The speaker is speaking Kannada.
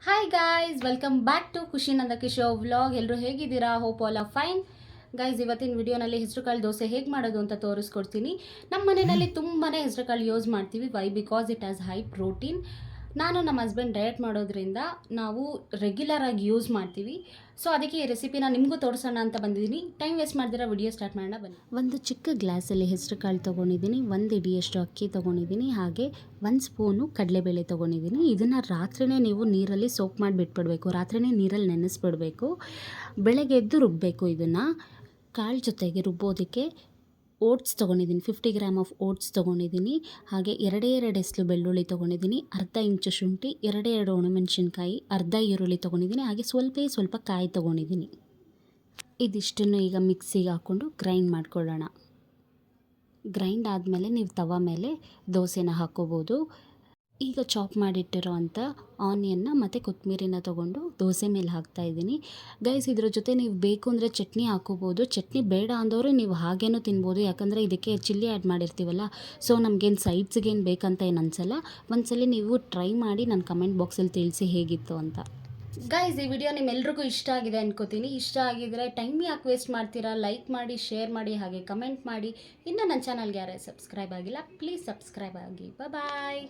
Hi guys, welcome back to Khushi Nandakishore vlog. ಎಲ್ಲರೂ ಹೇಗಿದ್ದೀರಾ? Hope all are fine. Guys, ಇವತ್ತಿನ ವಿಡಿಯೋನಲ್ಲಿ ಹೆಸರುಕಾಳು ದೋಸೆ ಹೇಗೆ ಮಾಡೋದು ಅಂತ ತೋರಿಸ್ಕೊಡ್ತೀನಿ. ನಮ್ಮ ಮನೆಯಲ್ಲಿ ತುಂಬಾ ಹೆಸರುಕಾಳು ಯೂಸ್ ಮಾಡ್ತೀವಿ. Why? Because it has high protein. ನಾನು ನಮ್ಮ ಹಸ್ಬೆಂಡ್ ಡಯಟ್ ಮಾಡೋದ್ರಿಂದ ನಾವು ರೆಗ್ಯುಲರ್ ಆಗಿ ಯೂಸ್ ಮಾಡ್ತೀವಿ. ಸೊ ಅದಕ್ಕೆ ಈ ರೆಸಿಪಿನ ನಿಮಗೂ ತೋರಿಸೋಣ ಅಂತ ಬಂದಿದ್ದೀನಿ. ಟೈಮ್ ವೇಸ್ಟ್ ಮಾಡ್ದಿರ ವಿಡಿಯೋ ಸ್ಟಾರ್ಟ್ ಮಾಡೋಣ ಬನ್ನಿ. ಒಂದು ಚಿಕ್ಕ ಗ್ಲಾಸಲ್ಲಿ ಹೆಸರುಕಾಳು ತೊಗೊಂಡಿದ್ದೀನಿ, 1 ಇಡಿಯಷ್ಟು ಅಕ್ಕಿ ತೊಗೊಂಡಿದ್ದೀನಿ, ಹಾಗೆ 1 ಸ್ಪೂನು ಕಡಲೆಬೇಳೆ ತೊಗೊಂಡಿದ್ದೀನಿ. ಇದನ್ನು ರಾತ್ರಿಯೇ ನೀವು ನೀರಲ್ಲಿ ಸೋಕ್ ಮಾಡಿ ಬಿಟ್ಬಿಡಬೇಕು. ರಾತ್ರಿಯೇ ನೀರಲ್ಲಿ ನೆನೆಸ್ಬಿಡಬೇಕು. ಬೆಳಗ್ಗೆ ಎದ್ದು ರುಬ್ಬಬೇಕು. ಇದನ್ನು ಕಾಳು ಜೊತೆಗೆ ರುಬ್ಬೋದಕ್ಕೆ ಓಟ್ಸ್ ತೊಗೊಂಡಿದ್ದೀನಿ. 50 ಗ್ರಾಮ್ ಆಫ್ ಓಟ್ಸ್ ತೊಗೊಂಡಿದ್ದೀನಿ. ಹಾಗೆ 2 ಎಸ್ಲು ಬೆಳ್ಳುಳ್ಳಿ ತೊಗೊಂಡಿದ್ದೀನಿ, ಅರ್ಧ ಇಂಚು ಶುಂಠಿ, 2 ಒಣಮೆಣಸಿನ್ಕಾಯಿ, ಅರ್ಧ ಈರುಳ್ಳಿ ತೊಗೊಂಡಿದ್ದೀನಿ, ಹಾಗೆ ಸ್ವಲ್ಪ ಕಾಯಿ ತೊಗೊಂಡಿದ್ದೀನಿ. ಇದಿಷ್ಟನ್ನು ಈಗ ಮಿಕ್ಸಿಗೆ ಹಾಕ್ಕೊಂಡು ಗ್ರೈಂಡ್ ಮಾಡ್ಕೊಳ್ಳೋಣ. ಗ್ರೈಂಡ್ ಆದಮೇಲೆ ನೀವು ತವ ಮೇಲೆ ದೋಸೆನ ಹಾಕ್ಕೋಬೋದು. ಈಗ ಚಾಪ್ ಮಾಡಿಟ್ಟಿರೋ ಅಂಥ ಆನಿಯನ್ನ ಮತ್ತು ಕೊತ್ತಂಬರಿನ ತೊಗೊಂಡು ದೋಸೆ ಮೇಲೆ ಹಾಕ್ತಾಯಿದ್ದೀನಿ. ಗೈಸ್, ಇದ್ರ ಜೊತೆ ನೀವು ಬೇಕು ಅಂದರೆ ಚಟ್ನಿ ಹಾಕ್ಕೋಬೋದು. ಚಟ್ನಿ ಬೇಡ ಅಂದವರು ನೀವು ಹಾಗೇನೂ ತಿನ್ಬೋದು, ಯಾಕಂದರೆ ಇದಕ್ಕೆ ಚಿಲ್ಲಿ ಆ್ಯಡ್ ಮಾಡಿರ್ತೀವಲ್ಲ. ಸೊ ನಮಗೇನು ಸೈಡ್ಸ್ಗೇನು ಬೇಕಂತ ಏನು ಅನಿಸಲ್ಲ. ಒಂದ್ಸಲ ನೀವು ಟ್ರೈ ಮಾಡಿ ನನ್ನ ಕಮೆಂಟ್ ಬಾಕ್ಸಲ್ಲಿ ತಿಳಿಸಿ ಹೇಗಿತ್ತು ಅಂತ. ಗೈಸ್, ಈ ವಿಡಿಯೋ ನಿಮ್ಮೆಲ್ರಿಗೂ ಇಷ್ಟ ಆಗಿದೆ ಅನ್ಕೋತೀನಿ. ಇಷ್ಟ ಆಗಿದ್ರೆ ಟೈಮ್ ಯಾಕೆ ವೇಸ್ಟ್ ಮಾಡ್ತೀರಾ? ಲೈಕ್ ಮಾಡಿ, ಶೇರ್ ಮಾಡಿ, ಹಾಗೆ ಕಮೆಂಟ್ ಮಾಡಿ. ಇನ್ನು ನನ್ನ ಚಾನಲ್ಗೆ ಯಾರೇ ಸಬ್ಸ್ಕ್ರೈಬ್ ಆಗಿಲ್ಲ, ಪ್ಲೀಸ್ ಸಬ್ಸ್ಕ್ರೈಬ್ ಆಗಿ. ಬಾಯ್.